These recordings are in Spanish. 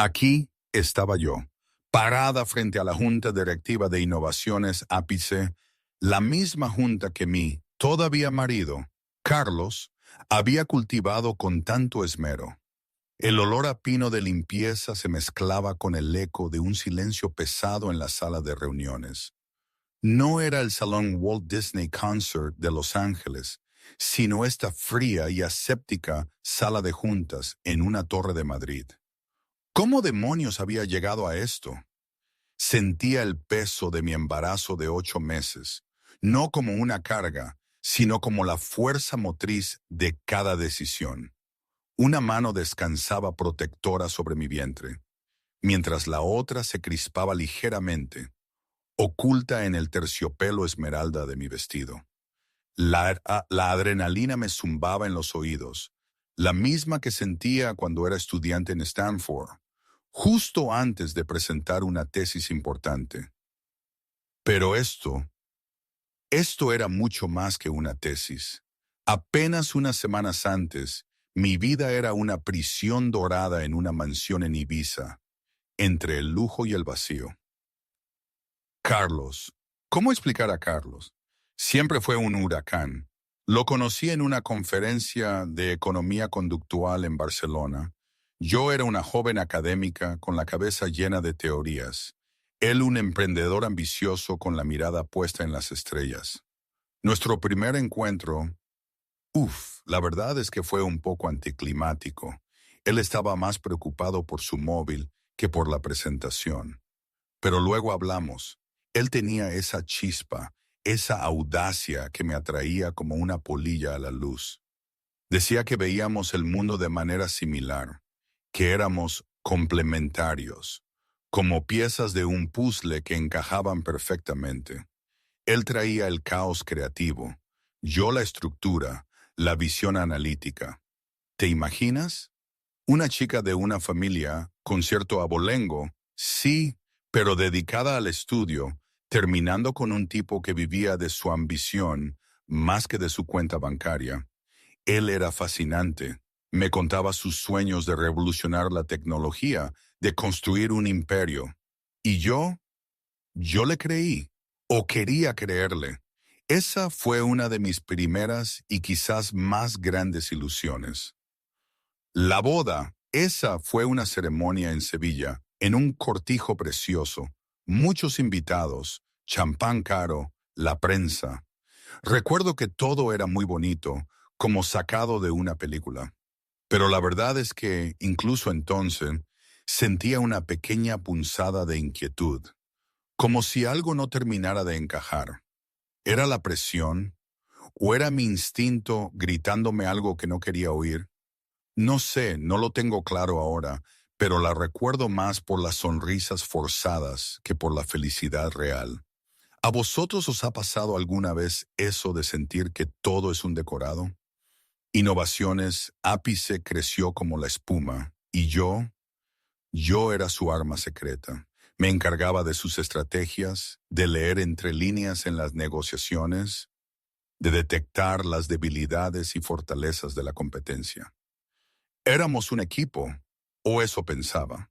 Aquí estaba yo, parada frente a la Junta Directiva de Innovaciones Ápice, la misma junta que mi todavía marido, Carlos, había cultivado con tanto esmero. El olor a pino de limpieza se mezclaba con el eco de un silencio pesado en la sala de reuniones. No era el salón Walt Disney Concert de Los Ángeles, sino esta fría y aséptica sala de juntas en una torre de Madrid. ¿Cómo demonios había llegado a esto? Sentía el peso de mi embarazo de 8 meses, no como una carga, sino como la fuerza motriz de cada decisión. Una mano descansaba protectora sobre mi vientre, mientras la otra se crispaba ligeramente, oculta en el terciopelo esmeralda de mi vestido. La adrenalina me zumbaba en los oídos, la misma que sentía cuando era estudiante en Stanford, justo antes de presentar una tesis importante. Pero esto era mucho más que una tesis. Apenas unas semanas antes, mi vida era una prisión dorada en una mansión en Ibiza, entre el lujo y el vacío. Carlos. ¿Cómo explicar a Carlos? Siempre fue un huracán. Lo conocí en una conferencia de economía conductual en Barcelona. Yo era una joven académica con la cabeza llena de teorías. Él un emprendedor ambicioso con la mirada puesta en las estrellas. Nuestro primer encuentro, la verdad es que fue un poco anticlimático. Él estaba más preocupado por su móvil que por la presentación. Pero luego hablamos. Él tenía esa chispa, esa audacia que me atraía como una polilla a la luz. Decía que veíamos el mundo de manera similar, que éramos complementarios, como piezas de un puzzle que encajaban perfectamente. Él traía el caos creativo, yo la estructura, la visión analítica. ¿Te imaginas? Una chica de una familia con cierto abolengo, sí, pero dedicada al estudio, terminando con un tipo que vivía de su ambición más que de su cuenta bancaria. Él era fascinante. Me contaba sus sueños de revolucionar la tecnología, de construir un imperio. Y yo le creí, o quería creerle. Esa fue una de mis primeras y quizás más grandes ilusiones. La boda, esa fue una ceremonia en Sevilla, en un cortijo precioso, muchos invitados, champán caro, la prensa. Recuerdo que todo era muy bonito, como sacado de una película. Pero la verdad es que, incluso entonces, sentía una pequeña punzada de inquietud, como si algo no terminara de encajar. ¿Era la presión? ¿O era mi instinto gritándome algo que no quería oír? No sé, no lo tengo claro ahora, pero la recuerdo más por las sonrisas forzadas que por la felicidad real. ¿A vosotros os ha pasado alguna vez eso de sentir que todo es un decorado? Innovaciones, Ápice creció como la espuma, y yo era su arma secreta. Me encargaba de sus estrategias, de leer entre líneas en las negociaciones, de detectar las debilidades y fortalezas de la competencia. Éramos un equipo, o eso pensaba.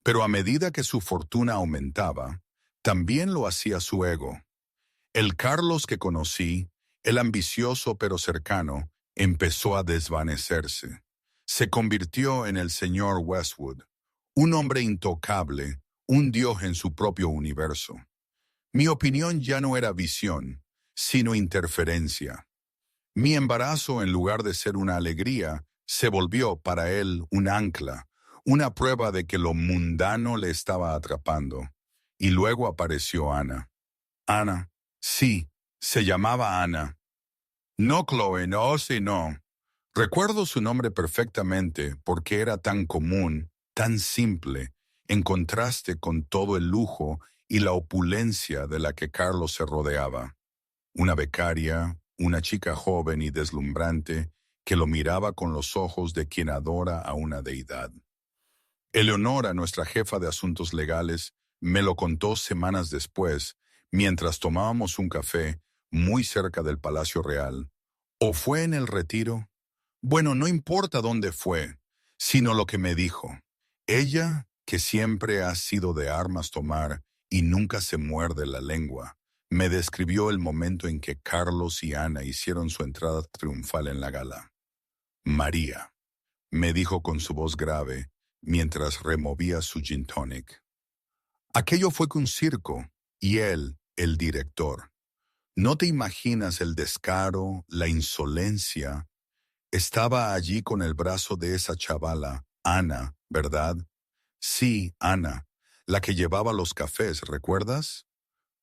Pero a medida que su fortuna aumentaba, también lo hacía su ego. El Carlos que conocí, el ambicioso pero cercano, empezó a desvanecerse. Se convirtió en el señor Westwood, un hombre intocable, un dios en su propio universo. Mi opinión ya no era visión, sino interferencia. Mi embarazo, en lugar de ser una alegría, se volvió para él un ancla, una prueba de que lo mundano le estaba atrapando. Y luego apareció Ana. Ana, sí, se llamaba Ana. No Chloe, no, sí, no. Recuerdo su nombre perfectamente porque era tan común, tan simple, en contraste con todo el lujo y la opulencia de la que Carlos se rodeaba. Una becaria, una chica joven y deslumbrante que lo miraba con los ojos de quien adora a una deidad. Eleonora, nuestra jefa de asuntos legales, me lo contó semanas después, mientras tomábamos un café muy cerca del Palacio Real. ¿O fue en el Retiro? Bueno, no importa dónde fue, sino lo que me dijo. Ella, que siempre ha sido de armas tomar y nunca se muerde la lengua, me describió el momento en que Carlos y Ana hicieron su entrada triunfal en la gala. María, me dijo con su voz grave, mientras removía su gin tonic. Aquello fue que un circo, y él, el director. No te imaginas el descaro, la insolencia. Estaba allí con el brazo de esa chavala, Ana, ¿verdad? Sí, Ana, la que llevaba los cafés, ¿recuerdas?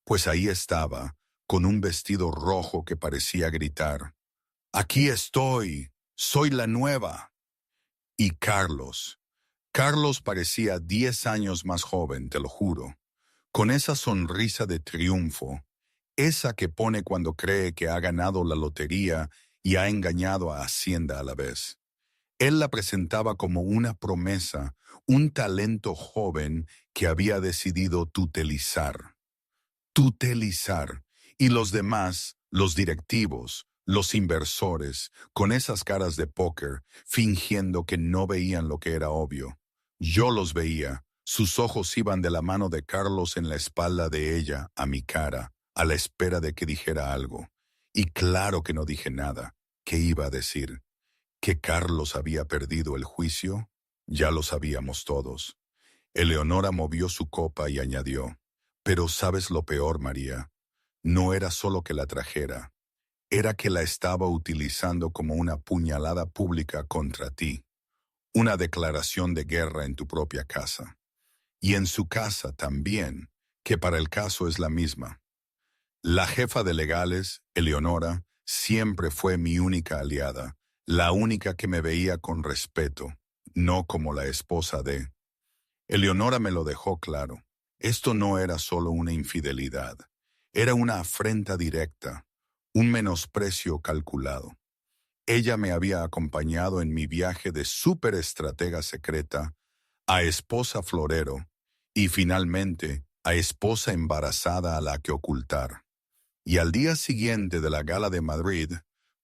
Pues ahí estaba, con un vestido rojo que parecía gritar. Aquí estoy, soy la nueva. Y Carlos. Carlos parecía 10 años más joven, te lo juro, con esa sonrisa de triunfo, esa que pone cuando cree que ha ganado la lotería y ha engañado a Hacienda a la vez. Él la presentaba como una promesa, un talento joven que había decidido tutelizar. Tutelizar. Y los demás, los directivos, los inversores, con esas caras de póker, fingiendo que no veían lo que era obvio. Yo los veía. Sus ojos iban de la mano de Carlos en la espalda de ella, a mi cara, a la espera de que dijera algo. Y claro que no dije nada. ¿Qué iba a decir? ¿Que Carlos había perdido el juicio? Ya lo sabíamos todos. Eleonora movió su copa y añadió, pero ¿sabes lo peor, María? No era solo que la trajera, era que la estaba utilizando como una puñalada pública contra ti, una declaración de guerra en tu propia casa. Y en su casa también, que para el caso es la misma. La jefa de legales, Eleonora, siempre fue mi única aliada, la única que me veía con respeto, no como la esposa de... Eleonora me lo dejó claro. Esto no era solo una infidelidad, era una afrenta directa, un menosprecio calculado. Ella me había acompañado en mi viaje de superestratega secreta a esposa florero y finalmente a esposa embarazada a la que ocultar. Y al día siguiente de la gala de Madrid,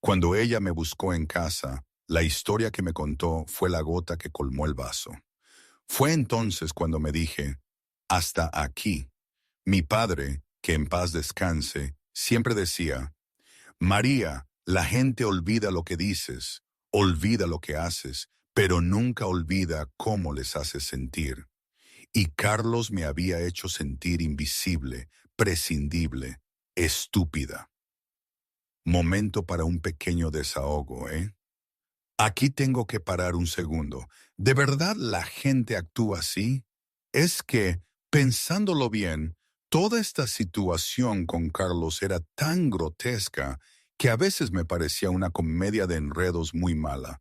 cuando ella me buscó en casa, la historia que me contó fue la gota que colmó el vaso. Fue entonces cuando me dije, hasta aquí. Mi padre, que en paz descanse, siempre decía, María, la gente olvida lo que dices, olvida lo que haces, pero nunca olvida cómo les haces sentir. Y Carlos me había hecho sentir invisible, prescindible, estúpida. Momento para un pequeño desahogo, ¿eh? Aquí tengo que parar un segundo. ¿De verdad la gente actúa así? Es que, pensándolo bien, toda esta situación con Carlos era tan grotesca que a veces me parecía una comedia de enredos muy mala.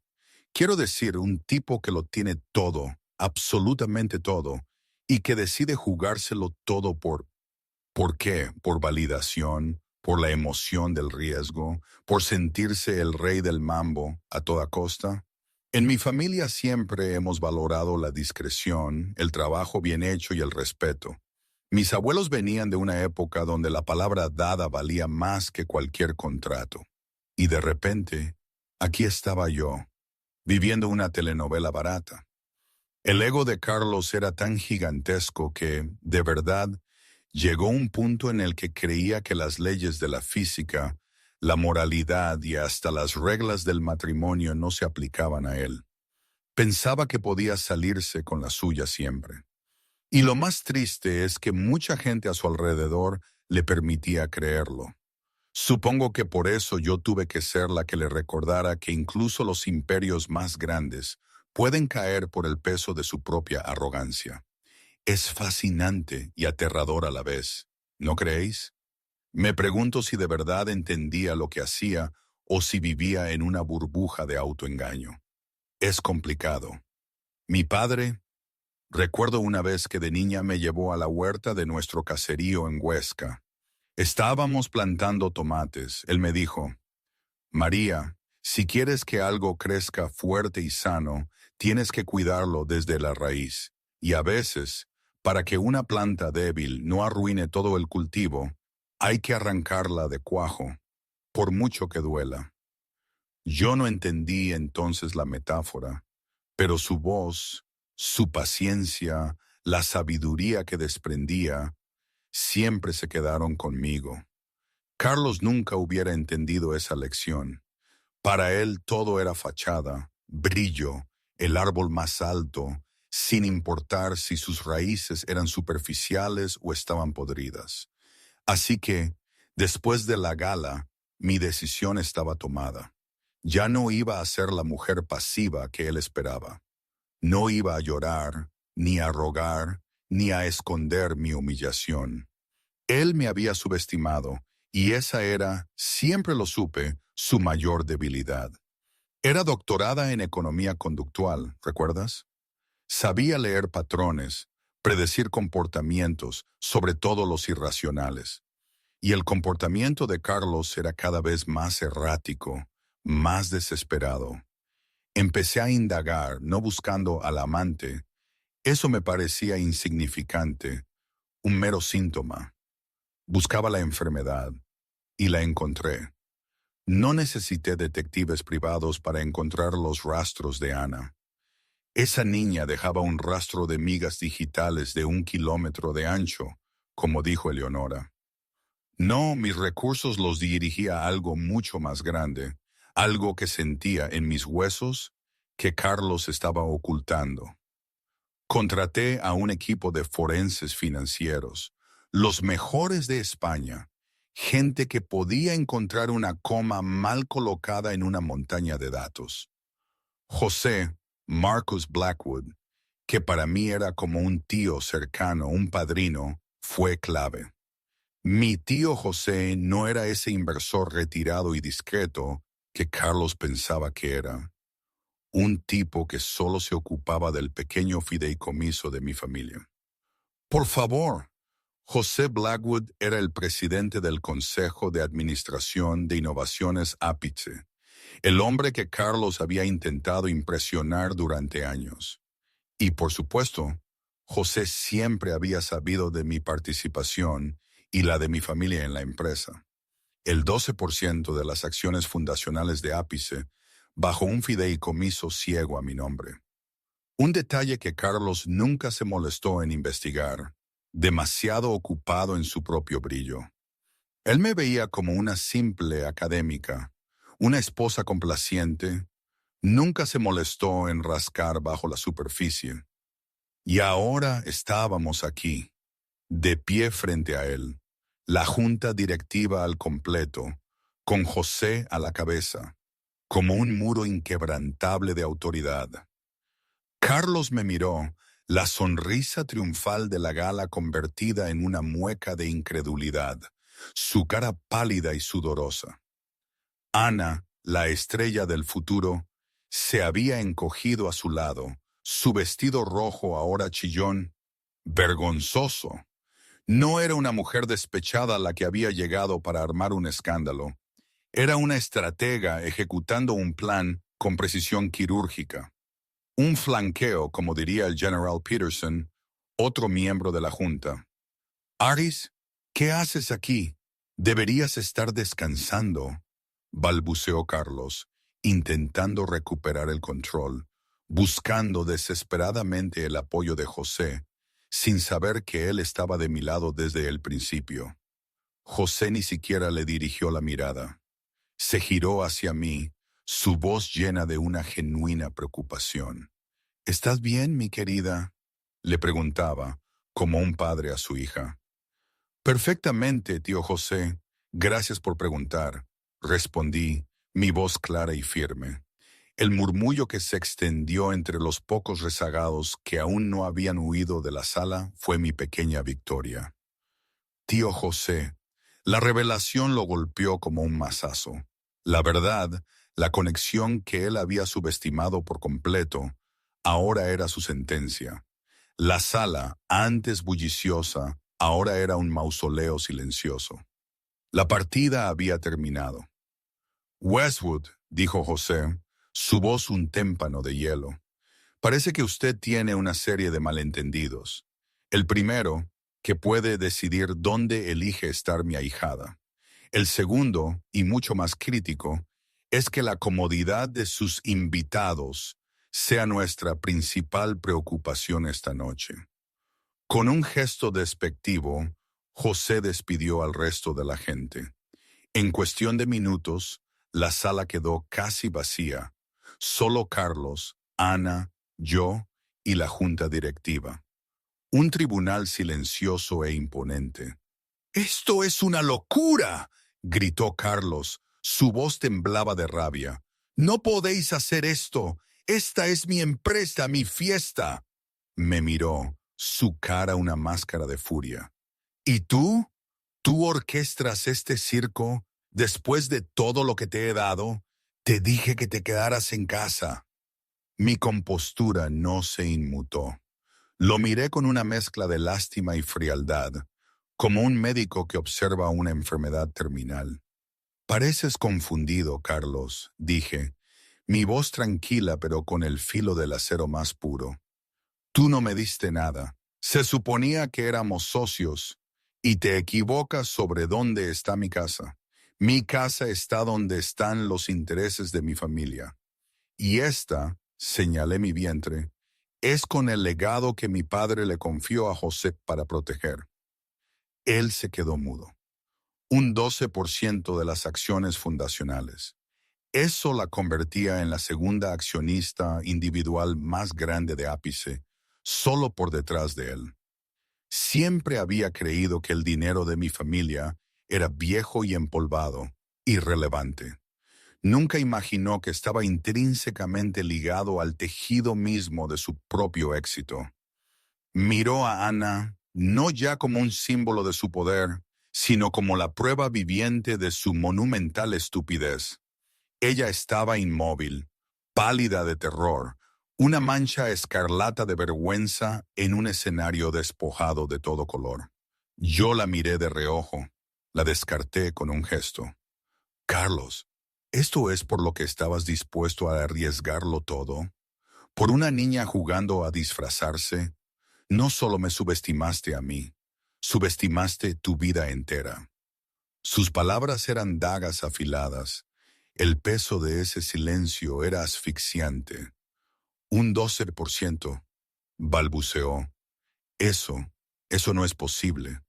Quiero decir, un tipo que lo tiene todo, absolutamente todo, y que decide jugárselo todo ¿por qué? Por validación, por la emoción del riesgo, por sentirse el rey del mambo a toda costa. En mi familia siempre hemos valorado la discreción, el trabajo bien hecho y el respeto. Mis abuelos venían de una época donde la palabra dada valía más que cualquier contrato. Y de repente, aquí estaba yo, viviendo una telenovela barata. El ego de Carlos era tan gigantesco que, de verdad, llegó un punto en el que creía que las leyes de la física, la moralidad y hasta las reglas del matrimonio no se aplicaban a él. Pensaba que podía salirse con la suya siempre. Y lo más triste es que mucha gente a su alrededor le permitía creerlo. Supongo que por eso yo tuve que ser la que le recordara que incluso los imperios más grandes pueden caer por el peso de su propia arrogancia. Es fascinante y aterrador a la vez, ¿no creéis? Me pregunto si de verdad entendía lo que hacía o si vivía en una burbuja de autoengaño. Es complicado. Mi padre, recuerdo una vez que de niña me llevó a la huerta de nuestro caserío en Huesca. Estábamos plantando tomates. Él me dijo, María, si quieres que algo crezca fuerte y sano, tienes que cuidarlo desde la raíz. Y a veces, para que una planta débil no arruine todo el cultivo, hay que arrancarla de cuajo, por mucho que duela. Yo no entendí entonces la metáfora, pero su voz, su paciencia, la sabiduría que desprendía, siempre se quedaron conmigo. Carlos nunca hubiera entendido esa lección. Para él todo era fachada, brillo, el árbol más alto, sin importar si sus raíces eran superficiales o estaban podridas. Así que, después de la gala, mi decisión estaba tomada. Ya no iba a ser la mujer pasiva que él esperaba. No iba a llorar, ni a rogar, ni a esconder mi humillación. Él me había subestimado, y esa era, siempre lo supe, su mayor debilidad. Era doctorada en economía conductual, ¿recuerdas? Sabía leer patrones, predecir comportamientos, sobre todo los irracionales. Y el comportamiento de Carlos era cada vez más errático, más desesperado. Empecé a indagar, no buscando al amante. Eso me parecía insignificante, un mero síntoma. Buscaba la enfermedad, y la encontré. No necesité detectives privados para encontrar los rastros de Ana. Esa niña dejaba un rastro de migas digitales de 1 kilómetro de ancho, como dijo Eleonora. No, mis recursos los dirigía a algo mucho más grande, algo que sentía en mis huesos que Carlos estaba ocultando. Contraté a un equipo de forenses financieros, los mejores de España, gente que podía encontrar una coma mal colocada en una montaña de datos. José Marcus Blackwood, que para mí era como un tío cercano, un padrino, fue clave. Mi tío José no era ese inversor retirado y discreto que Carlos pensaba que era. Un tipo que solo se ocupaba del pequeño fideicomiso de mi familia. Por favor, José Blackwood era el presidente del Consejo de Administración de Innovaciones Ápice, el hombre que Carlos había intentado impresionar durante años. Y por supuesto, José siempre había sabido de mi participación y la de mi familia en la empresa. El 12% de las acciones fundacionales de Ápice bajo un fideicomiso ciego a mi nombre. Un detalle que Carlos nunca se molestó en investigar, demasiado ocupado en su propio brillo. Él me veía como una simple académica, una esposa complaciente, nunca se molestó en rascar bajo la superficie. Y ahora estábamos aquí, de pie frente a él, la junta directiva al completo, con José a la cabeza, como un muro inquebrantable de autoridad. Carlos me miró, la sonrisa triunfal de la gala convertida en una mueca de incredulidad, su cara pálida y sudorosa. Ana, la estrella del futuro, se había encogido a su lado, su vestido rojo ahora chillón, vergonzoso. No era una mujer despechada la que había llegado para armar un escándalo. Era una estratega ejecutando un plan con precisión quirúrgica. Un flanqueo, como diría el General Peterson, otro miembro de la Junta. «Aris, ¿qué haces aquí? Deberías estar descansando», balbuceó Carlos, intentando recuperar el control, buscando desesperadamente el apoyo de José, sin saber que él estaba de mi lado desde el principio. José ni siquiera le dirigió la mirada. Se giró hacia mí, su voz llena de una genuina preocupación. «¿Estás bien, mi querida?», le preguntaba, como un padre a su hija. «Perfectamente, tío José. Gracias por preguntar», respondí, mi voz clara y firme. El murmullo que se extendió entre los pocos rezagados que aún no habían huido de la sala fue mi pequeña victoria. «Tío José», la revelación lo golpeó como un mazazo. La verdad, la conexión que él había subestimado por completo, ahora era su sentencia. La sala, antes bulliciosa, ahora era un mausoleo silencioso. La partida había terminado. «Westwood», dijo José, su voz un témpano de hielo, «parece que usted tiene una serie de malentendidos. El primero, que puede decidir dónde elige estar mi ahijada. El segundo, y mucho más crítico, es que la comodidad de sus invitados sea nuestra principal preocupación esta noche. Con un gesto despectivo, José despidió al resto de la gente. En cuestión de minutos, la sala quedó casi vacía. Solo Carlos, Ana, yo y la junta directiva. Un tribunal silencioso e imponente. «¡Esto es una locura!», gritó Carlos. Su voz temblaba de rabia. «No podéis hacer esto. Esta es mi empresa, mi fiesta». Me miró, su cara una máscara de furia. «¿Y tú? ¿Tú orquestas este circo? Después de todo lo que te he dado, te dije que te quedaras en casa». Mi compostura no se inmutó. Lo miré con una mezcla de lástima y frialdad, como un médico que observa una enfermedad terminal. «Pareces confundido, Carlos», dije, mi voz tranquila pero con el filo del acero más puro. «Tú no me diste nada. Se suponía que éramos socios, y te equivocas sobre dónde está mi casa. Mi casa está donde están los intereses de mi familia. Y esta», señalé mi vientre, «es con el legado que mi padre le confió a José para proteger». Él se quedó mudo. Un 12% de las acciones fundacionales. Eso la convertía en la segunda accionista individual más grande de Ápice, solo por detrás de él. Siempre había creído que el dinero de mi familia era viejo y empolvado, irrelevante. Nunca imaginó que estaba intrínsecamente ligado al tejido mismo de su propio éxito. Miró a Ana no ya como un símbolo de su poder, sino como la prueba viviente de su monumental estupidez. Ella estaba inmóvil, pálida de terror, una mancha escarlata de vergüenza en un escenario despojado de todo color. Yo la miré de reojo, la descarté con un gesto. «Carlos, ¿esto es por lo que estabas dispuesto a arriesgarlo todo? ¿Por una niña jugando a disfrazarse? No solo me subestimaste a mí, subestimaste tu vida entera». Sus palabras eran dagas afiladas. El peso de ese silencio era asfixiante. «Un 12%, balbuceó. Eso no es posible.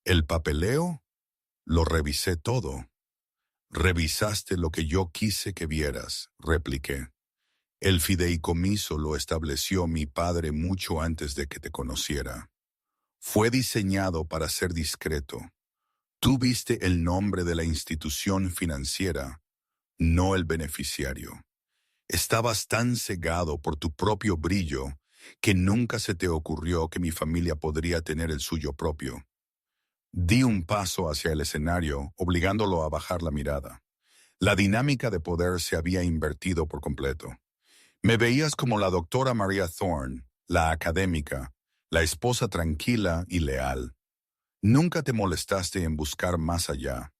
¿El papeleo? Lo revisé todo». «Revisaste lo que yo quise que vieras», repliqué. «El fideicomiso lo estableció mi padre mucho antes de que te conociera. Fue diseñado para ser discreto. Tú viste el nombre de la institución financiera, no el beneficiario. Estabas tan cegado por tu propio brillo que nunca se te ocurrió que mi familia podría tener el suyo propio». Di un paso hacia el escenario, obligándolo a bajar la mirada. La dinámica de poder se había invertido por completo. Me veías como la doctora Maria Thorne, la académica, la esposa tranquila y leal. Nunca te molestaste en buscar más allá.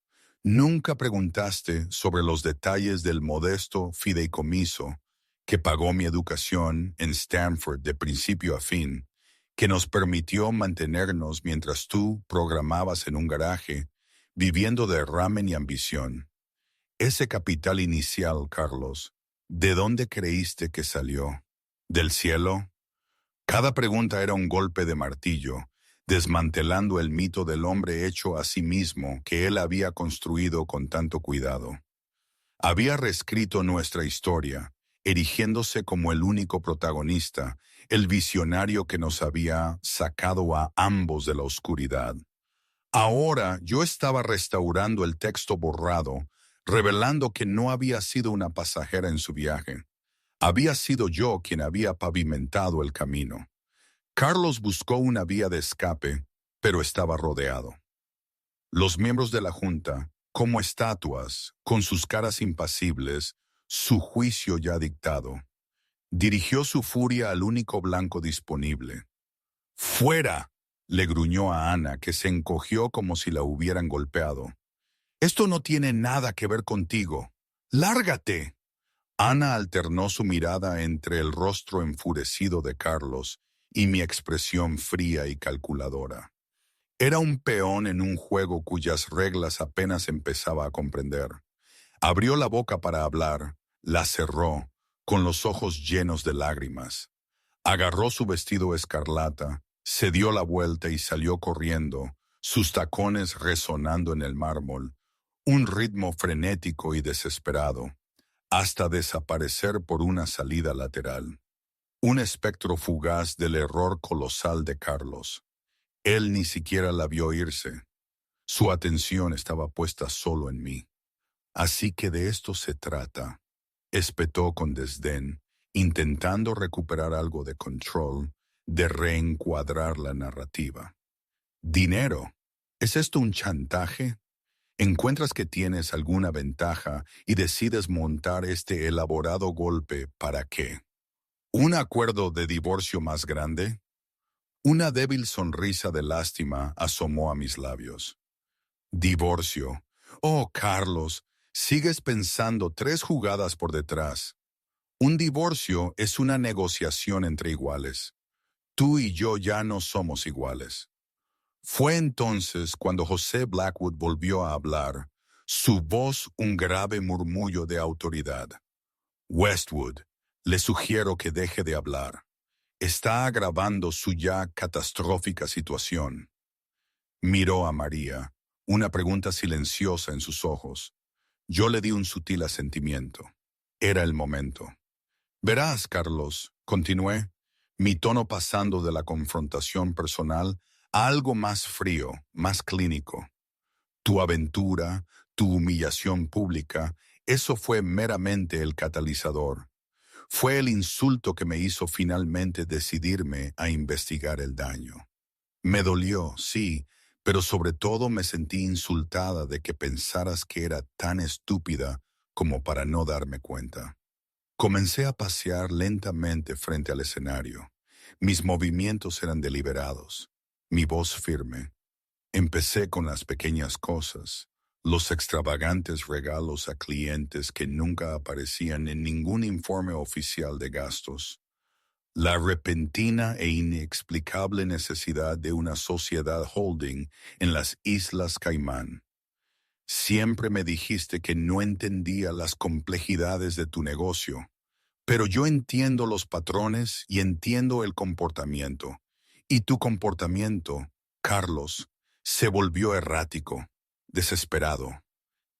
Nunca preguntaste sobre los detalles del modesto fideicomiso que pagó mi educación en Stanford de principio a fin, que nos permitió mantenernos mientras tú programabas en un garaje, viviendo de ramen y ambición. Ese capital inicial, Carlos, ¿de dónde creíste que salió? ¿Del cielo? Cada pregunta era un golpe de martillo, desmantelando el mito del hombre hecho a sí mismo que él había construido con tanto cuidado. Había reescrito nuestra historia, erigiéndose como el único protagonista, el visionario que nos había sacado a ambos de la oscuridad. Ahora yo estaba restaurando el texto borrado, revelando que no había sido una pasajera en su viaje. Había sido yo quien había pavimentado el camino. Carlos buscó una vía de escape, pero estaba rodeado. Los miembros de la Junta, como estatuas, con sus caras impasibles, su juicio ya dictado, dirigió su furia al único blanco disponible. «¡Fuera!», le gruñó a Ana, que se encogió como si la hubieran golpeado. «Esto no tiene nada que ver contigo. ¡Lárgate!». Ana alternó su mirada entre el rostro enfurecido de Carlos y mi expresión fría y calculadora. Era un peón en un juego cuyas reglas apenas empezaba a comprender. Abrió la boca para hablar, la cerró, con los ojos llenos de lágrimas. Agarró su vestido escarlata, se dio la vuelta y salió corriendo, sus tacones resonando en el mármol, un ritmo frenético y desesperado, hasta desaparecer por una salida lateral. Un espectro fugaz del error colosal de Carlos. Él ni siquiera la vio irse. Su atención estaba puesta solo en mí. Así que de esto se trata, espetó con desdén, intentando recuperar algo de control, de reencuadrar la narrativa. ¿Dinero? ¿Es esto un chantaje? ¿Encuentras que tienes alguna ventaja y decides montar este elaborado golpe para qué? ¿Un acuerdo de divorcio más grande? Una débil sonrisa de lástima asomó a mis labios. Divorcio. Oh, Carlos, sigues pensando 3 jugadas por detrás. Un divorcio es una negociación entre iguales. Tú y yo ya no somos iguales. Fue entonces cuando José Blackwood volvió a hablar, su voz un grave murmullo de autoridad. Westwood, le sugiero que deje de hablar. Está agravando su ya catastrófica situación. Miró a María, una pregunta silenciosa en sus ojos. Yo le di un sutil asentimiento. Era el momento. Verás, Carlos, continué, mi tono pasando de la confrontación personal a algo más frío, más clínico. Tu aventura, tu humillación pública, eso fue meramente el catalizador. Fue el insulto que me hizo finalmente decidirme a investigar el daño. Me dolió, sí, pero sobre todo me sentí insultada de que pensaras que era tan estúpida como para no darme cuenta. Comencé a pasear lentamente frente al escenario. Mis movimientos eran deliberados, mi voz firme. Empecé con las pequeñas cosas, los extravagantes regalos a clientes que nunca aparecían en ningún informe oficial de gastos, la repentina e inexplicable necesidad de una sociedad holding en las Islas Caimán. Siempre me dijiste que no entendía las complejidades de tu negocio, pero yo entiendo los patrones y entiendo el comportamiento. Y tu comportamiento, Carlos, se volvió errático, desesperado.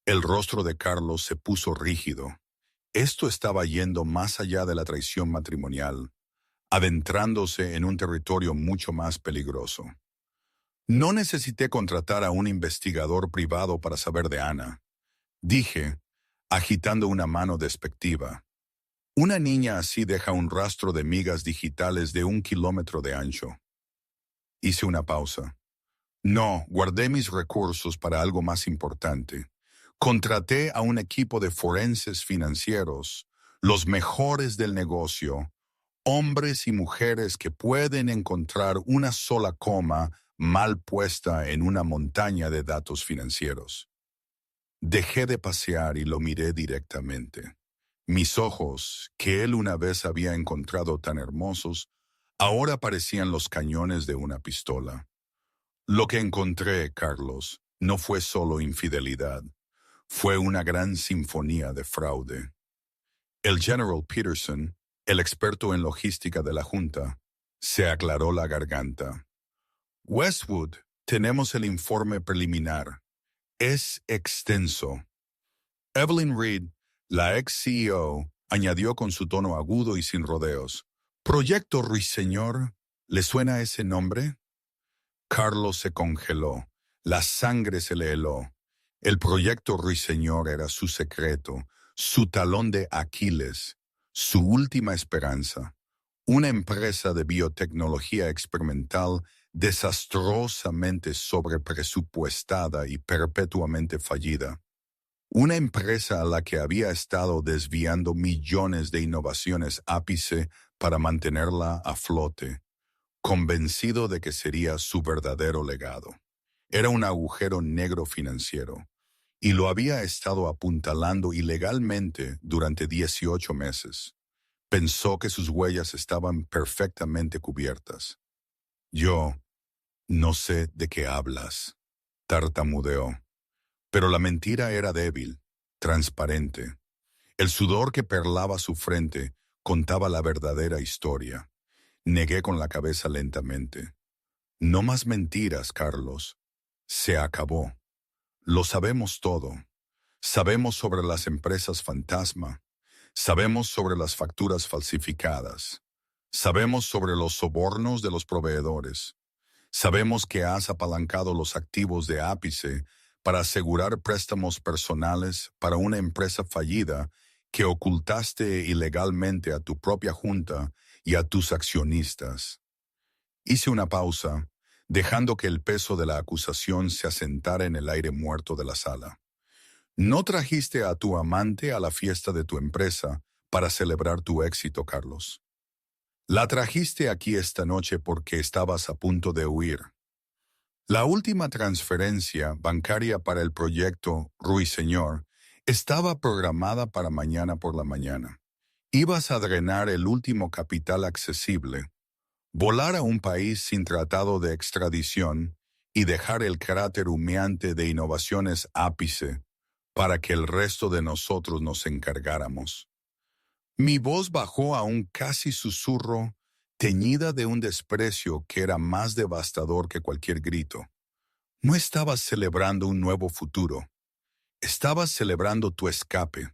El rostro de Carlos se puso rígido. Esto estaba yendo más allá de la traición matrimonial, adentrándose en un territorio mucho más peligroso. No necesité contratar a un investigador privado para saber de Ana, dije, agitando una mano despectiva. Una niña así deja un rastro de migas digitales de 1 kilómetro de ancho. Hice una pausa. No, guardé mis recursos para algo más importante. Contraté a un equipo de forenses financieros, los mejores del negocio, hombres y mujeres que pueden encontrar una sola coma mal puesta en una montaña de datos financieros. Dejé de pasear y lo miré directamente. Mis ojos, que él una vez había encontrado tan hermosos, ahora parecían los cañones de una pistola. Lo que encontré, Carlos, no fue solo infidelidad, fue una gran sinfonía de fraude. El General Peterson, el experto en logística de la Junta, se aclaró la garganta. Westwood, tenemos el informe preliminar. Es extenso. Evelyn Reed, la ex-CEO, añadió con su tono agudo y sin rodeos. ¿Proyecto Ruiseñor? ¿Le suena ese nombre? Carlos se congeló. La sangre se le heló. El proyecto Ruiseñor era su secreto, su talón de Aquiles, su última esperanza. Una empresa de biotecnología experimental desastrosamente sobrepresupuestada y perpetuamente fallida. Una empresa a la que había estado desviando millones de innovaciones ápice para mantenerla a flote, convencido de que sería su verdadero legado. Era un agujero negro financiero, y lo había estado apuntalando ilegalmente durante 18 meses. Pensó que sus huellas estaban perfectamente cubiertas. Yo, no sé de qué hablas, tartamudeó. Pero la mentira era débil, transparente. El sudor que perlaba su frente contaba la verdadera historia. Negué con la cabeza lentamente. No más mentiras, Carlos. Se acabó. Lo sabemos todo. Sabemos sobre las empresas fantasma. Sabemos sobre las facturas falsificadas. Sabemos sobre los sobornos de los proveedores. Sabemos que has apalancado los activos de Ápice para asegurar préstamos personales para una empresa fallida que ocultaste ilegalmente a tu propia junta y a tus accionistas. Hice una pausa, dejando que el peso de la acusación se asentara en el aire muerto de la sala. No trajiste a tu amante a la fiesta de tu empresa para celebrar tu éxito, Carlos. La trajiste aquí esta noche porque estabas a punto de huir. La última transferencia bancaria para el proyecto Ruiseñor estaba programada para mañana por la mañana. Ibas a drenar el último capital accesible, volar a un país sin tratado de extradición y dejar el cráter humeante de innovaciones Ápice para que el resto de nosotros nos encargáramos. Mi voz bajó a un casi susurro, teñida de un desprecio que era más devastador que cualquier grito. No estabas celebrando un nuevo futuro. Estabas celebrando tu escape,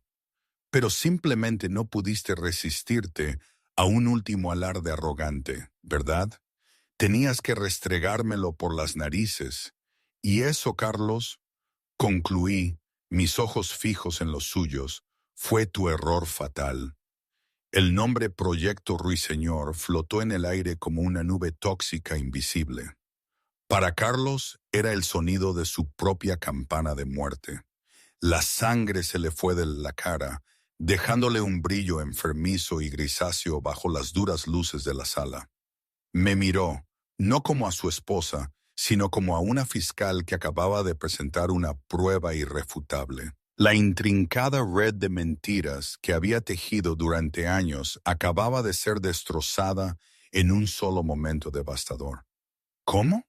pero simplemente no pudiste resistirte a un último alarde arrogante, ¿verdad? Tenías que restregármelo por las narices. Y eso, Carlos, concluí, mis ojos fijos en los suyos, fue tu error fatal. El nombre Proyecto Ruiseñor flotó en el aire como una nube tóxica invisible. Para Carlos era el sonido de su propia campana de muerte. La sangre se le fue de la cara, dejándole un brillo enfermizo y grisáceo bajo las duras luces de la sala. Me miró, no como a su esposa, sino como a una fiscal que acababa de presentar una prueba irrefutable. La intrincada red de mentiras que había tejido durante años acababa de ser destrozada en un solo momento devastador. ¿Cómo?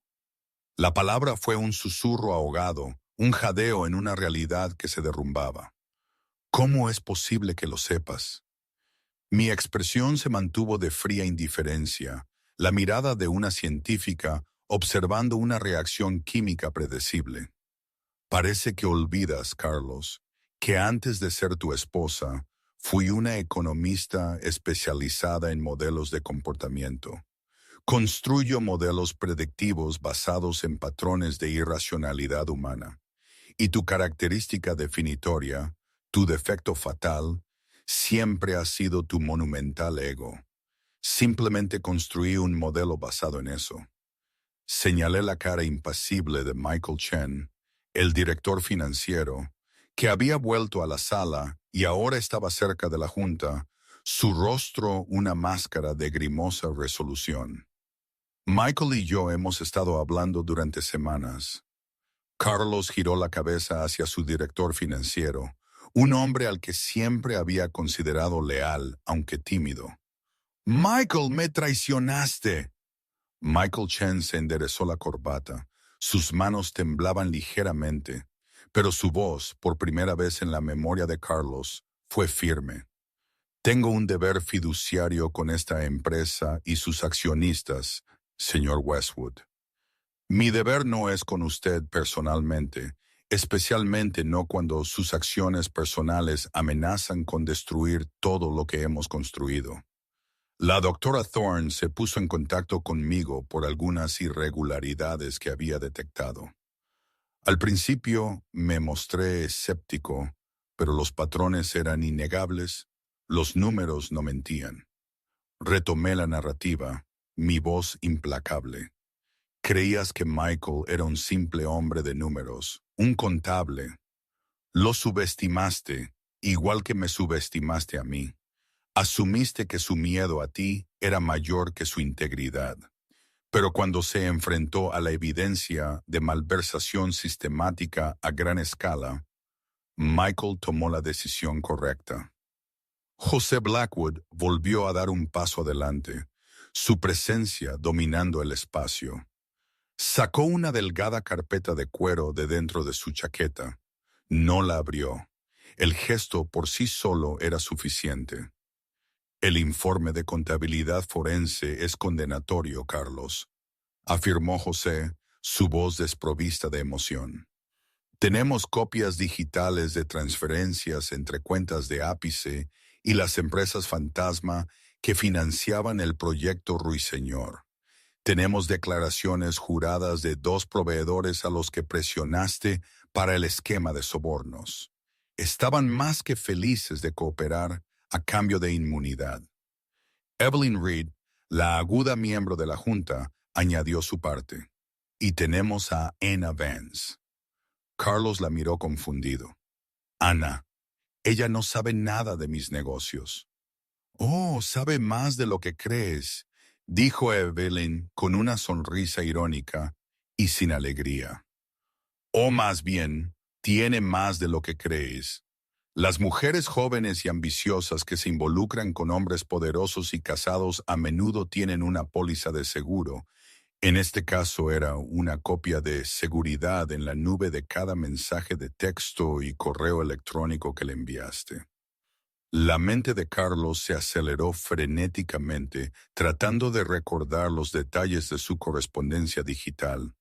La palabra fue un susurro ahogado, un jadeo en una realidad que se derrumbaba. ¿Cómo es posible que lo sepas? Mi expresión se mantuvo de fría indiferencia, la mirada de una científica observando una reacción química predecible. Parece que olvidas, Carlos, que antes de ser tu esposa, fui una economista especializada en modelos de comportamiento. Construyo modelos predictivos basados en patrones de irracionalidad humana. Y tu característica definitoria, tu defecto fatal, siempre ha sido tu monumental ego. Simplemente construí un modelo basado en eso. Señalé la cara impasible de Michael Chen, el director financiero, que había vuelto a la sala y ahora estaba cerca de la junta, su rostro una máscara de grimosa resolución. Michael y yo hemos estado hablando durante semanas. Carlos giró la cabeza hacia su director financiero, un hombre al que siempre había considerado leal, aunque tímido. «Michael, me traicionaste». Michael Chen se enderezó la corbata. Sus manos temblaban ligeramente, pero su voz, por primera vez en la memoria de Carlos, fue firme. «Tengo un deber fiduciario con esta empresa y sus accionistas, señor Westwood. Mi deber no es con usted personalmente, especialmente no cuando sus acciones personales amenazan con destruir todo lo que hemos construido. La doctora Thorne se puso en contacto conmigo por algunas irregularidades que había detectado. Al principio me mostré escéptico, pero los patrones eran innegables, los números no mentían. Retomé la narrativa, mi voz implacable. Creías que Michael era un simple hombre de números, un contable. Lo subestimaste, igual que me subestimaste a mí. Asumiste que su miedo a ti era mayor que su integridad. Pero cuando se enfrentó a la evidencia de malversación sistemática a gran escala, Michael tomó la decisión correcta. José Blackwood volvió a dar un paso adelante, su presencia dominando el espacio. Sacó una delgada carpeta de cuero de dentro de su chaqueta. No la abrió. El gesto por sí solo era suficiente. El informe de contabilidad forense es condenatorio, Carlos, afirmó José, su voz desprovista de emoción. Tenemos copias digitales de transferencias entre cuentas de Ápice y las empresas fantasma que financiaban el proyecto Ruiseñor. Tenemos declaraciones juradas de 2 proveedores a los que presionaste para el esquema de sobornos. Estaban más que felices de cooperar a cambio de inmunidad. Evelyn Reed, la aguda miembro de la Junta, añadió su parte. Y tenemos a Anna Vance. Carlos la miró confundido. Ana, ella no sabe nada de mis negocios. Oh, sabe más de lo que crees, dijo Evelyn con una sonrisa irónica y sin alegría. O más bien, tiene más de lo que crees. Las mujeres jóvenes y ambiciosas que se involucran con hombres poderosos y casados a menudo tienen una póliza de seguro. En este caso era una copia de seguridad en la nube de cada mensaje de texto y correo electrónico que le enviaste. La mente de Carlos se aceleró frenéticamente, tratando de recordar los detalles de su correspondencia digital.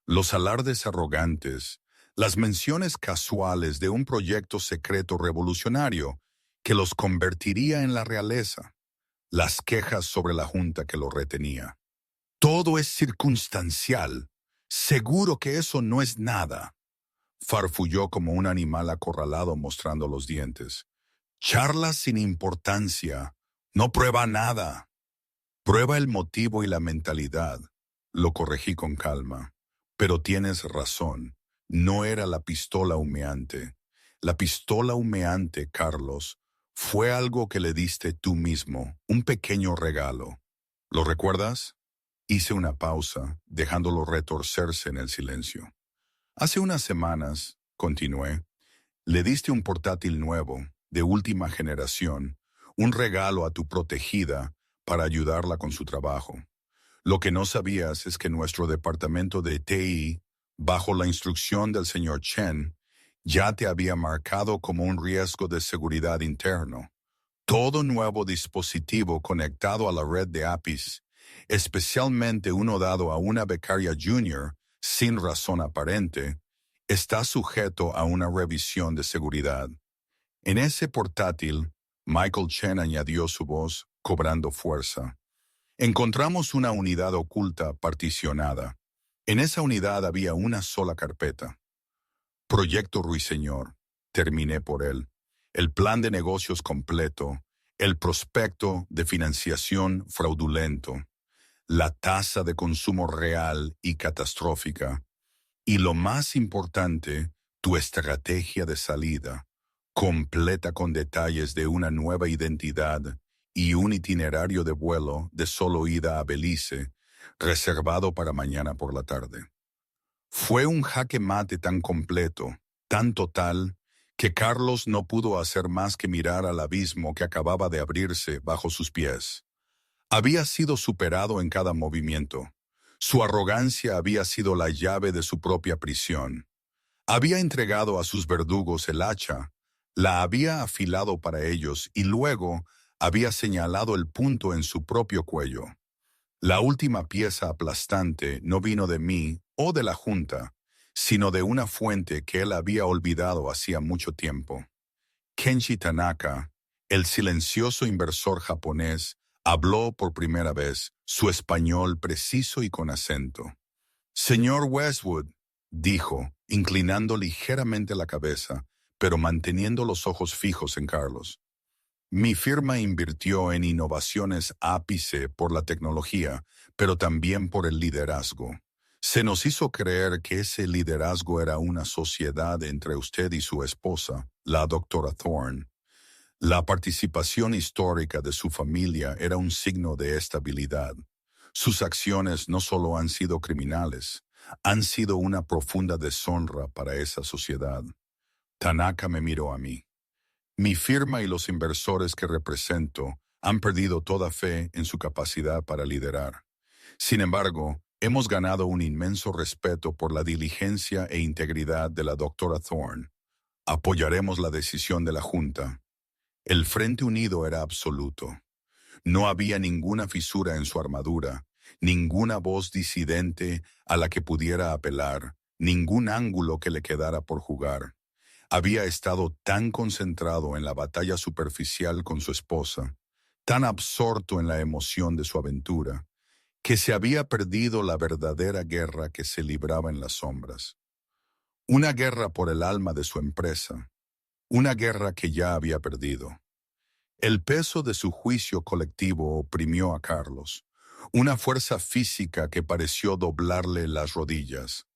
Los alardes arrogantes, las menciones casuales de un proyecto secreto revolucionario que los convertiría en la realeza, las quejas sobre la junta que lo retenía. Todo es circunstancial. Seguro que eso no es nada. Farfulló como un animal acorralado mostrando los dientes. Charlas sin importancia. No prueba nada. Prueba el motivo y la mentalidad. Lo corregí con calma. Pero tienes razón. No era la pistola humeante. La pistola humeante, Carlos, fue algo que le diste tú mismo, un pequeño regalo. ¿Lo recuerdas? Hice una pausa, dejándolo retorcerse en el silencio. Hace unas semanas, continué, le diste un portátil nuevo, de última generación, un regalo a tu protegida para ayudarla con su trabajo. Lo que no sabías es que nuestro departamento de TI, bajo la instrucción del señor Chen, ya te había marcado como un riesgo de seguridad interno. Todo nuevo dispositivo conectado a la red de APIs, especialmente uno dado a una becaria junior, sin razón aparente, está sujeto a una revisión de seguridad. En ese portátil, Michael Chen añadió su voz, cobrando fuerza. Encontramos una unidad oculta particionada. En esa unidad había una sola carpeta. Proyecto Ruiseñor. Terminé por él. El plan de negocios completo. El prospecto de financiación fraudulento. La tasa de consumo real y catastrófica. Y lo más importante, tu estrategia de salida, completa con detalles de una nueva identidad y un itinerario de vuelo de solo ida a Belice, reservado para mañana por la tarde. Fue un jaque mate tan completo, tan total, que Carlos no pudo hacer más que mirar al abismo que acababa de abrirse bajo sus pies. Había sido superado en cada movimiento. Su arrogancia había sido la llave de su propia prisión. Había entregado a sus verdugos el hacha, la había afilado para ellos y luego había señalado el punto en su propio cuello. La última pieza aplastante no vino de mí o de la Junta, sino de una fuente que él había olvidado hacía mucho tiempo. Kenji Tanaka, el silencioso inversor japonés, habló por primera vez, su español preciso y con acento. Señor Westwood, dijo, inclinando ligeramente la cabeza, pero manteniendo los ojos fijos en Carlos. Mi firma invirtió en innovaciones ápice por la tecnología, pero también por el liderazgo. Se nos hizo creer que ese liderazgo era una sociedad entre usted y su esposa, la doctora Thorne. La participación histórica de su familia era un signo de estabilidad. Sus acciones no solo han sido criminales, han sido una profunda deshonra para esa sociedad. Tanaka me miró a mí. Mi firma y los inversores que represento han perdido toda fe en su capacidad para liderar. Sin embargo, hemos ganado un inmenso respeto por la diligencia e integridad de la doctora Thorne. Apoyaremos la decisión de la Junta. El Frente Unido era absoluto. No había ninguna fisura en su armadura, ninguna voz disidente a la que pudiera apelar, ningún ángulo que le quedara por jugar. Había estado tan concentrado en la batalla superficial con su esposa, tan absorto en la emoción de su aventura, que se había perdido la verdadera guerra que se libraba en las sombras. Una guerra por el alma de su empresa, una guerra que ya había perdido. El peso de su juicio colectivo oprimió a Carlos, una fuerza física que pareció doblarle las rodillas.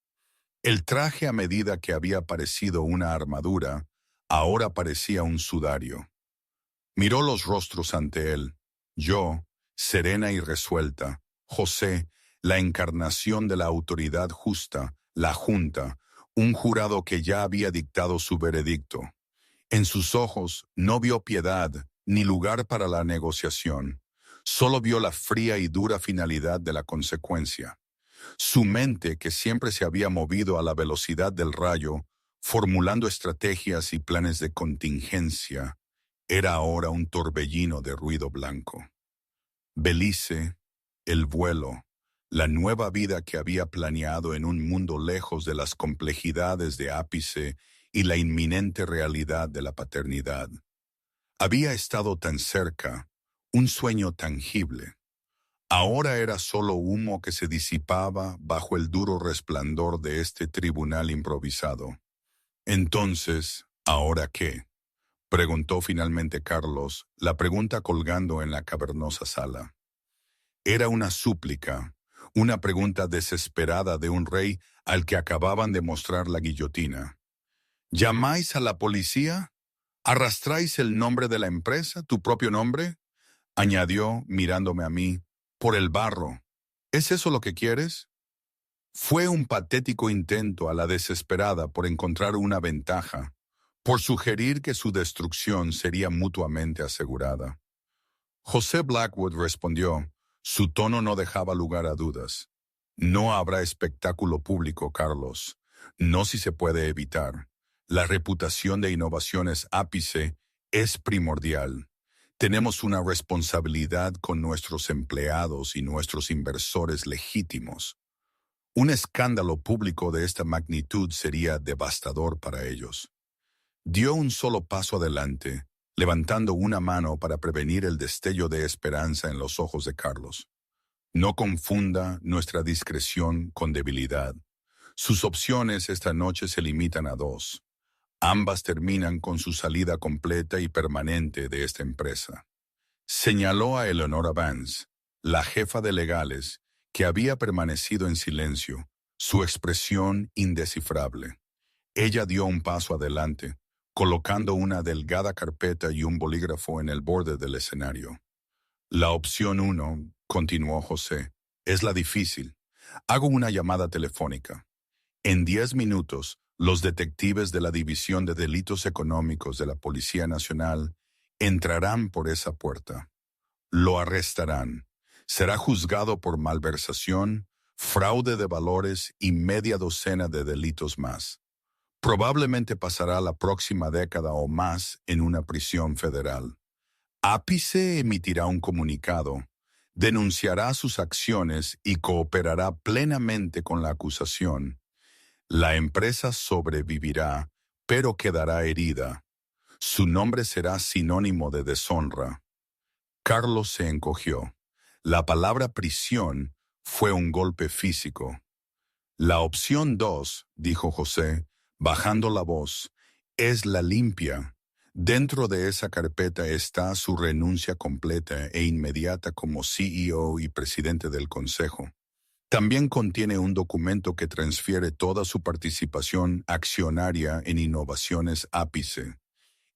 El traje, a medida que había parecido una armadura, ahora parecía un sudario. Miró los rostros ante él. Yo, serena y resuelta. José, la encarnación de la autoridad justa, la Junta, un jurado que ya había dictado su veredicto. En sus ojos no vio piedad ni lugar para la negociación. Solo vio la fría y dura finalidad de la consecuencia. Su mente, que siempre se había movido a la velocidad del rayo, formulando estrategias y planes de contingencia, era ahora un torbellino de ruido blanco. Belice, el vuelo, la nueva vida que había planeado en un mundo lejos de las complejidades de ápice y la inminente realidad de la paternidad. Había estado tan cerca, un sueño tangible. Ahora era solo humo que se disipaba bajo el duro resplandor de este tribunal improvisado. Entonces, ¿ahora qué?, preguntó finalmente Carlos, la pregunta colgando en la cavernosa sala. Era una súplica, una pregunta desesperada de un rey al que acababan de mostrar la guillotina. ¿Llamáis a la policía? ¿Arrastráis el nombre de la empresa, tu propio nombre?, añadió, mirándome a mí, por el barro. ¿Es eso lo que quieres? Fue un patético intento a la desesperada por encontrar una ventaja, por sugerir que su destrucción sería mutuamente asegurada. José Blackwood respondió, su tono no dejaba lugar a dudas. No habrá espectáculo público, Carlos. No si se puede evitar. La reputación de Innovaciones Ápice es primordial. Tenemos una responsabilidad con nuestros empleados y nuestros inversores legítimos. Un escándalo público de esta magnitud sería devastador para ellos. Dio un solo paso adelante, levantando una mano para prevenir el destello de esperanza en los ojos de Carlos. No confunda nuestra discreción con debilidad. Sus opciones esta noche se limitan a dos. Ambas terminan con su salida completa y permanente de esta empresa. Señaló a Eleonora Vance, la jefa de legales, que había permanecido en silencio, su expresión indescifrable. Ella dio un paso adelante, colocando una delgada carpeta y un bolígrafo en el borde del escenario. La opción 1, continuó José, es la difícil. Hago una llamada telefónica. En 10 minutos, los detectives de la División de Delitos Económicos de la Policía Nacional entrarán por esa puerta. Lo arrestarán. Será juzgado por malversación, fraude de valores y media docena de delitos más. Probablemente pasará la próxima década o más en una prisión federal. Ápice emitirá un comunicado, denunciará sus acciones y cooperará plenamente con la acusación. La empresa sobrevivirá, pero quedará herida. Su nombre será sinónimo de deshonra. Carlos se encogió. La palabra prisión fue un golpe físico. La opción 2, dijo José, bajando la voz, es la limpia. Dentro de esa carpeta está su renuncia completa e inmediata como CEO y presidente del Consejo. También contiene un documento que transfiere toda su participación accionaria en Innovaciones Ápice,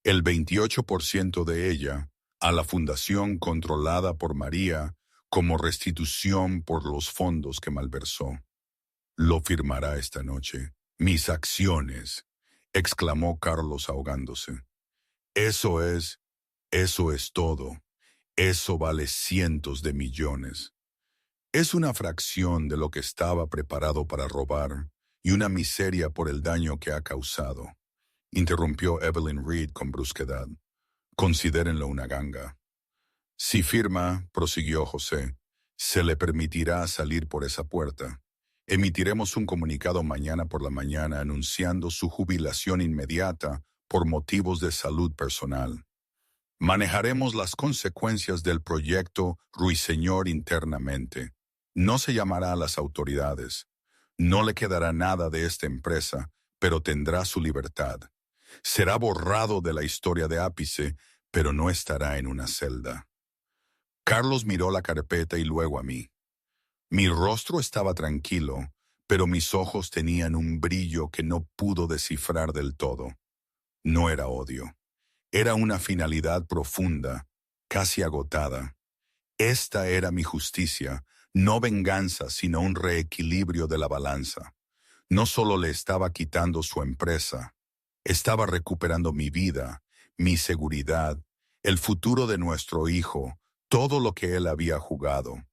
el 28% de ella, a la fundación controlada por María como restitución por los fondos que malversó. Lo firmará esta noche. Mis acciones, exclamó Carlos ahogándose. Eso es todo. Eso vale cientos de millones. Es una fracción de lo que estaba preparado para robar y una miseria por el daño que ha causado, interrumpió Evelyn Reed con brusquedad. Considérenlo una ganga. Si firma, prosiguió José, se le permitirá salir por esa puerta. Emitiremos un comunicado mañana por la mañana anunciando su jubilación inmediata por motivos de salud personal. Manejaremos las consecuencias del proyecto Ruiseñor internamente. No se llamará a las autoridades. No le quedará nada de esta empresa, pero tendrá su libertad. Será borrado de la historia de Ápice, pero no estará en una celda. Carlos miró la carpeta y luego a mí. Mi rostro estaba tranquilo, pero mis ojos tenían un brillo que no pudo descifrar del todo. No era odio. Era una finalidad profunda, casi agotada. Esta era mi justicia, no venganza, sino un reequilibrio de la balanza. No solo le estaba quitando su empresa, estaba recuperando mi vida, mi seguridad, el futuro de nuestro hijo, todo lo que él había jugado.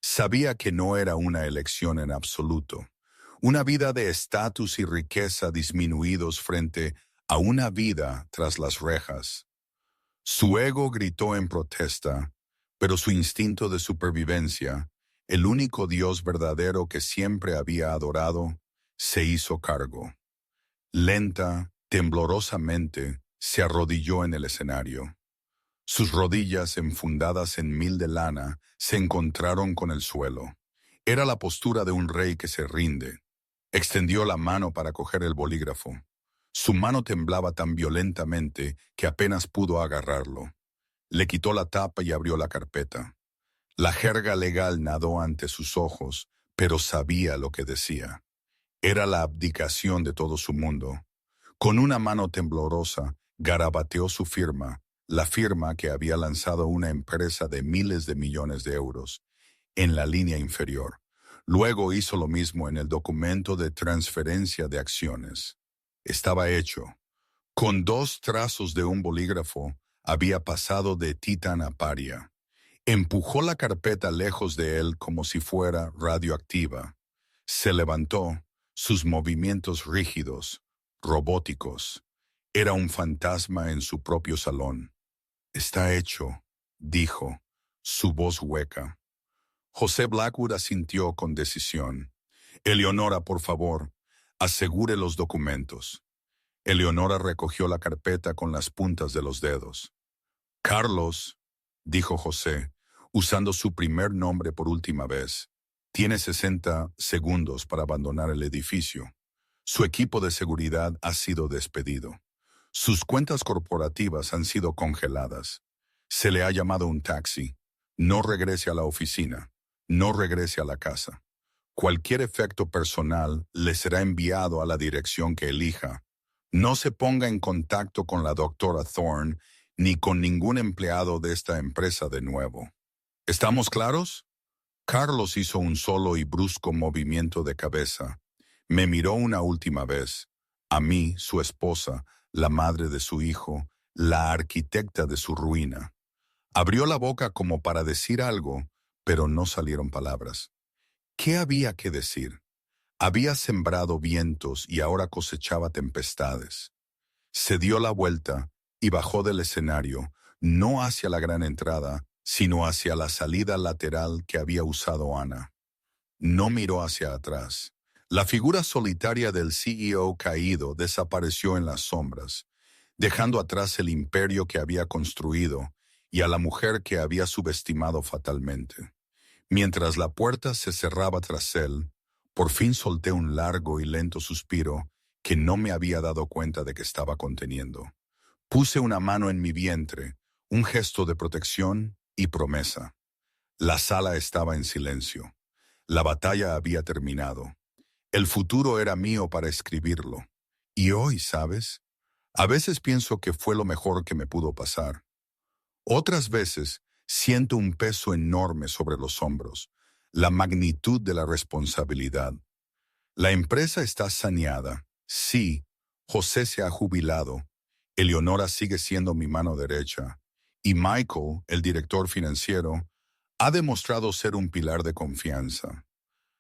Sabía que no era una elección en absoluto, una vida de estatus y riqueza disminuidos frente a una vida tras las rejas. Su ego gritó en protesta, pero su instinto de supervivencia, el único Dios verdadero que siempre había adorado, se hizo cargo. Lenta, temblorosamente, se arrodilló en el escenario. Sus rodillas, enfundadas en mil de lana, se encontraron con el suelo. Era la postura de un rey que se rinde. Extendió la mano para coger el bolígrafo. Su mano temblaba tan violentamente que apenas pudo agarrarlo. Le quitó la tapa y abrió la carpeta. La jerga legal nadó ante sus ojos, pero sabía lo que decía. Era la abdicación de todo su mundo. Con una mano temblorosa, garabateó su firma, la firma que había lanzado una empresa de miles de millones de euros, en la línea inferior. Luego hizo lo mismo en el documento de transferencia de acciones. Estaba hecho. Con 2 trazos de un bolígrafo, había pasado de titán a paria. Empujó la carpeta lejos de él como si fuera radioactiva. Se levantó, sus movimientos rígidos, robóticos. Era un fantasma en su propio salón. Está hecho, dijo, su voz hueca. José Blackwood asintió con decisión. Eleonora, por favor, asegure los documentos. Eleonora recogió la carpeta con las puntas de los dedos. Carlos, dijo José, usando su primer nombre por última vez, tiene 60 segundos para abandonar el edificio. Su equipo de seguridad ha sido despedido. Sus cuentas corporativas han sido congeladas. Se le ha llamado un taxi. No regrese a la oficina. No regrese a la casa. Cualquier efecto personal le será enviado a la dirección que elija. No se ponga en contacto con la doctora Thorne ni con ningún empleado de esta empresa de nuevo. ¿Estamos claros? Carlos hizo un solo y brusco movimiento de cabeza. Me miró una última vez. A mí, su esposa, la madre de su hijo, la arquitecta de su ruina. Abrió la boca como para decir algo, pero no salieron palabras. ¿Qué había que decir? Había sembrado vientos y ahora cosechaba tempestades. Se dio la vuelta y bajó del escenario, no hacia la gran entrada, sino hacia la salida lateral que había usado Ana. No miró hacia atrás. La figura solitaria del CEO caído desapareció en las sombras, dejando atrás el imperio que había construido y a la mujer que había subestimado fatalmente. Mientras la puerta se cerraba tras él, por fin solté un largo y lento suspiro que no me había dado cuenta de que estaba conteniendo. Puse una mano en mi vientre, un gesto de protección y promesa. La sala estaba en silencio. La batalla había terminado. El futuro era mío para escribirlo. Y hoy, ¿sabes? A veces pienso que fue lo mejor que me pudo pasar. Otras veces siento un peso enorme sobre los hombros, la magnitud de la responsabilidad. La empresa está saneada. Sí, José se ha jubilado. Eleonora sigue siendo mi mano derecha. Y Michael, el director financiero, ha demostrado ser un pilar de confianza.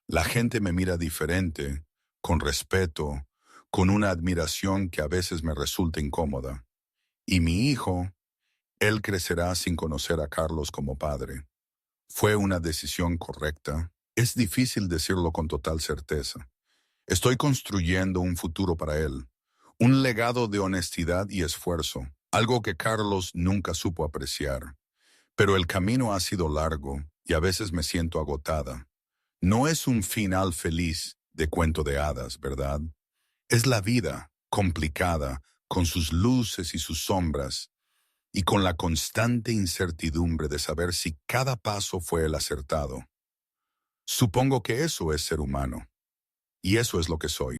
La gente me mira diferente, con respeto, con una admiración que a veces me resulta incómoda. Y mi hijo, Él crecerá sin conocer a Carlos como padre. ¿Fue una decisión correcta? Es difícil decirlo con total certeza. Estoy construyendo un futuro para él, un legado de honestidad y esfuerzo, algo que Carlos nunca supo apreciar. Pero el camino ha sido largo y a veces me siento agotada. No es un final feliz de cuento de hadas, ¿verdad? Es la vida, complicada, con sus luces y sus sombras, y con la constante incertidumbre de saber si cada paso fue el acertado. Supongo que eso es ser humano, y eso es lo que soy.